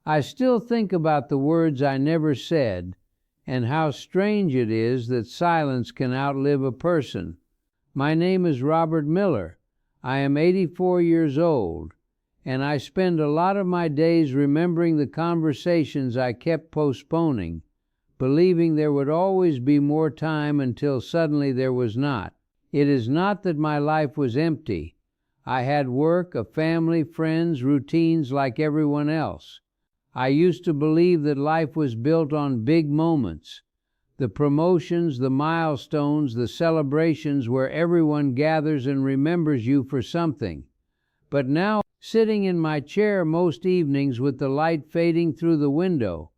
I still think about the words I never said, and how strange it is that silence can outlive a person. My name is Robert Miller. I am 84 years old, and I spend a lot of my days remembering the conversations I kept postponing, believing there would always be more time until suddenly there was not. It is not that my life was empty. I had work, a family, friends, routines like everyone else. I used to believe that life was built on big moments, the promotions, the milestones, the celebrations where everyone gathers and remembers you for something. But now, sitting in my chair most evenings with the light fading through the window,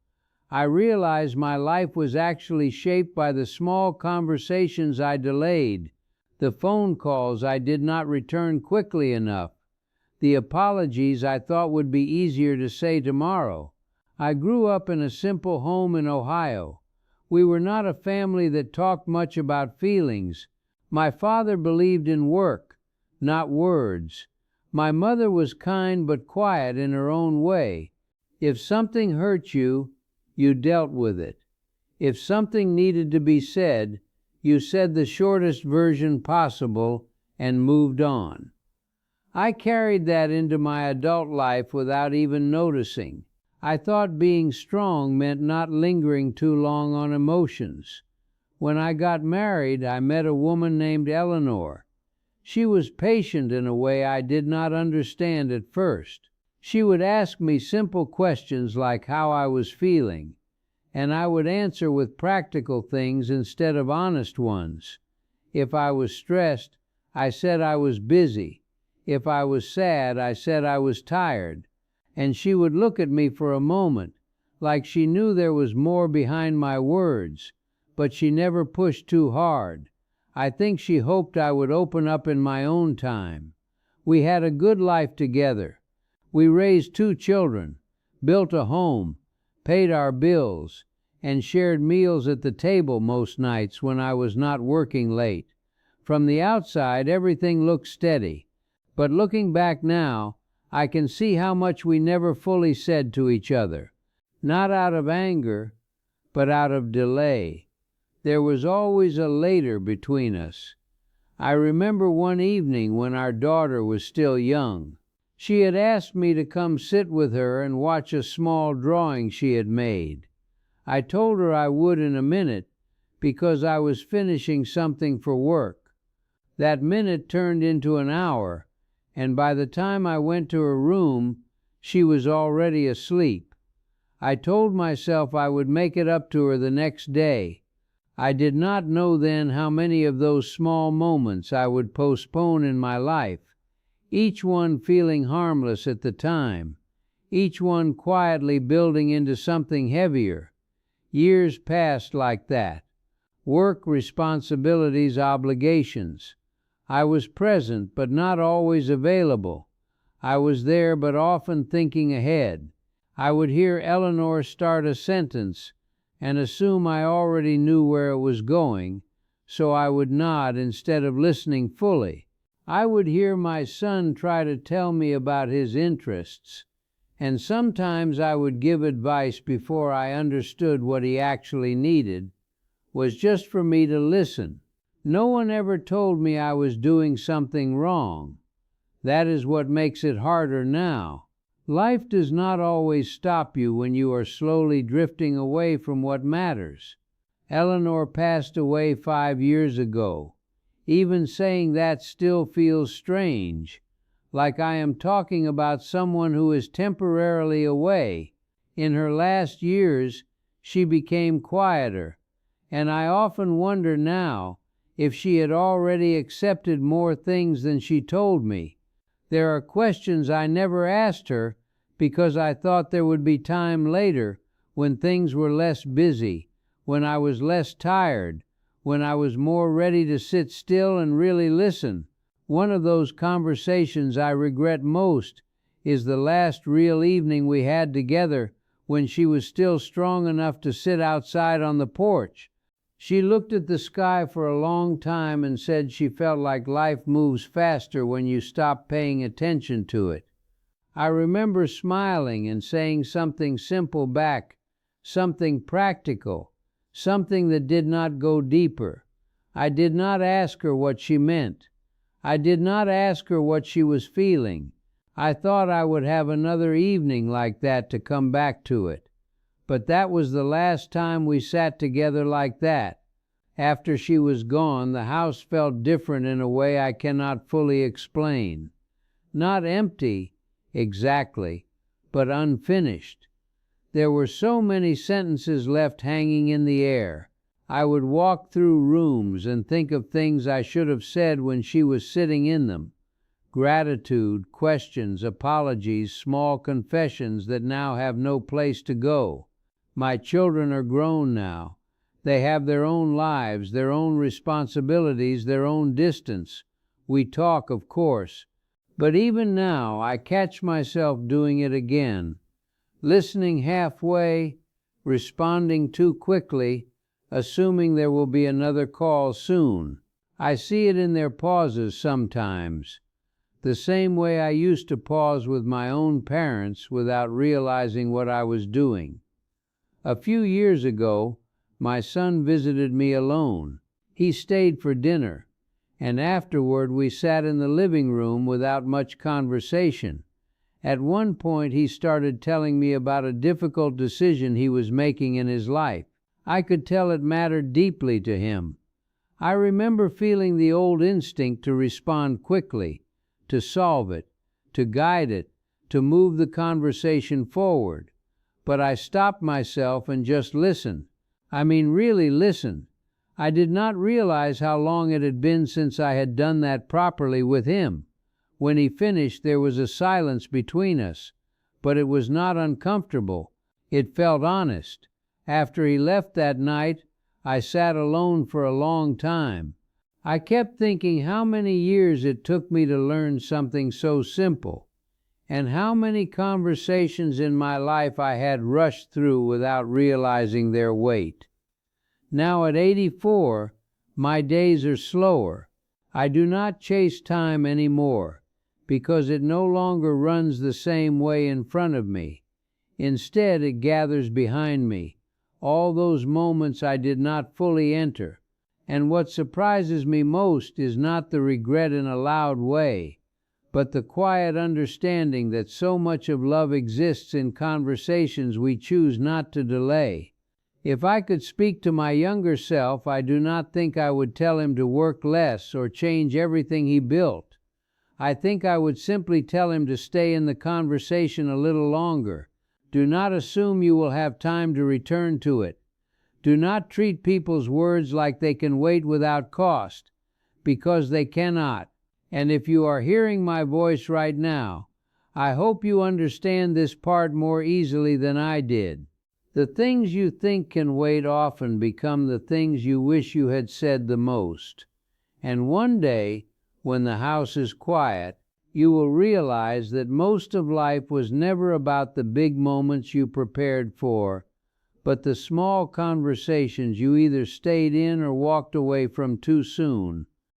I realize my life was actually shaped by the small conversations I delayed, the phone calls I did not return quickly enough, the apologies I thought would be easier to say tomorrow. I grew up in a simple home in Ohio. We were not a family that talked much about feelings. My father believed in work, not words. My mother was kind but quiet in her own way. If something hurt you, you dealt with it. If something needed to be said, you said the shortest version possible and moved on. I carried that into my adult life without even noticing. I thought being strong meant not lingering too long on emotions. When I got married, I met a woman named Eleanor. She was patient in a way I did not understand at first. She would ask me simple questions like how I was feeling, and I would answer with practical things instead of honest ones. If I was stressed, I said I was busy. If I was sad, I said I was tired. And she would look at me for a moment, like she knew there was more behind my words, but she never pushed too hard. I think she hoped I would open up in my own time. We had a good life together. We raised 2 children, built a home, paid our bills, and shared meals at the table most nights when I was not working late. From the outside, everything looked steady. But looking back now, I can see how much we never fully said to each other. Not out of anger, but out of delay. There was always a later between us. I remember one evening when our daughter was still young. She had asked me to come sit with her and watch a small drawing she had made. I told her I would in a minute because I was finishing something for work. That minute turned into an hour, and by the time I went to her room, she was already asleep. I told myself I would make it up to her the next day. I did not know then how many of those small moments I would postpone in my life, each one feeling harmless at the time, each one quietly building into something heavier. Years passed like that. Work, responsibilities, obligations. I was present, but not always available. I was there, but often thinking ahead. I would hear Eleanor start a sentence and assume I already knew where it was going, so I would nod instead of listening fully. I would hear my son try to tell me about his interests, and sometimes I would give advice before I understood what he actually needed, was just for me to listen. No one ever told me I was doing something wrong. That is what makes it harder now. Life does not always stop you when you are slowly drifting away from what matters. Eleanor passed away 5 years ago. Even saying that still feels strange, like I am talking about someone who is temporarily away. In her last years, she became quieter, and I often wonder now if she had already accepted more things than she told me. There are questions I never asked her because I thought there would be time later when things were less busy, when I was less tired, when I was more ready to sit still and really listen. One of those conversations I regret most is the last real evening we had together when she was still strong enough to sit outside on the porch. She looked at the sky for a long time and said she felt like life moves faster when you stop paying attention to it. I remember smiling and saying something simple back, something practical, something that did not go deeper. I did not ask her what she meant. I did not ask her what she was feeling. I thought I would have another evening like that to come back to it. But that was the last time we sat together like that. After she was gone, the house felt different in a way I cannot fully explain. Not empty, exactly, but unfinished. There were so many sentences left hanging in the air. I would walk through rooms and think of things I should have said when she was sitting in them. Gratitude, questions, apologies, small confessions that now have no place to go. My children are grown now. They have their own lives, their own responsibilities, their own distance. We talk, of course. But even now, I catch myself doing it again. Listening halfway, responding too quickly, assuming there will be another call soon. I see it in their pauses sometimes, the same way I used to pause with my own parents without realizing what I was doing. A few years ago, my son visited me alone. He stayed for dinner, and afterward we sat in the living room without much conversation. At one point he started telling me about a difficult decision he was making in his life. I could tell it mattered deeply to him. I remember feeling the old instinct to respond quickly, to solve it, to guide it, to move the conversation forward. But I stopped myself and just listened. I mean really listened. I did not realize how long it had been since I had done that properly with him. When he finished, there was a silence between us, but it was not uncomfortable. It felt honest. After he left that night, I sat alone for a long time. I kept thinking how many years it took me to learn something so simple, and how many conversations in my life I had rushed through without realizing their weight. Now at 84, my days are slower. I do not chase time anymore, because it no longer runs the same way in front of me. Instead, it gathers behind me, all those moments I did not fully enter. And what surprises me most is not the regret in a loud way, but the quiet understanding that so much of love exists in conversations we choose not to delay. If I could speak to my younger self, I do not think I would tell him to work less or change everything he built. I think I would simply tell him to stay in the conversation a little longer. Do not assume you will have time to return to it. Do not treat people's words like they can wait without cost, because they cannot. And if you are hearing my voice right now, I hope you understand this part more easily than I did. The things you think can wait often become the things you wish you had said the most. And one day, when the house is quiet, you will realize that most of life was never about the big moments you prepared for, but the small conversations you either stayed in or walked away from too soon.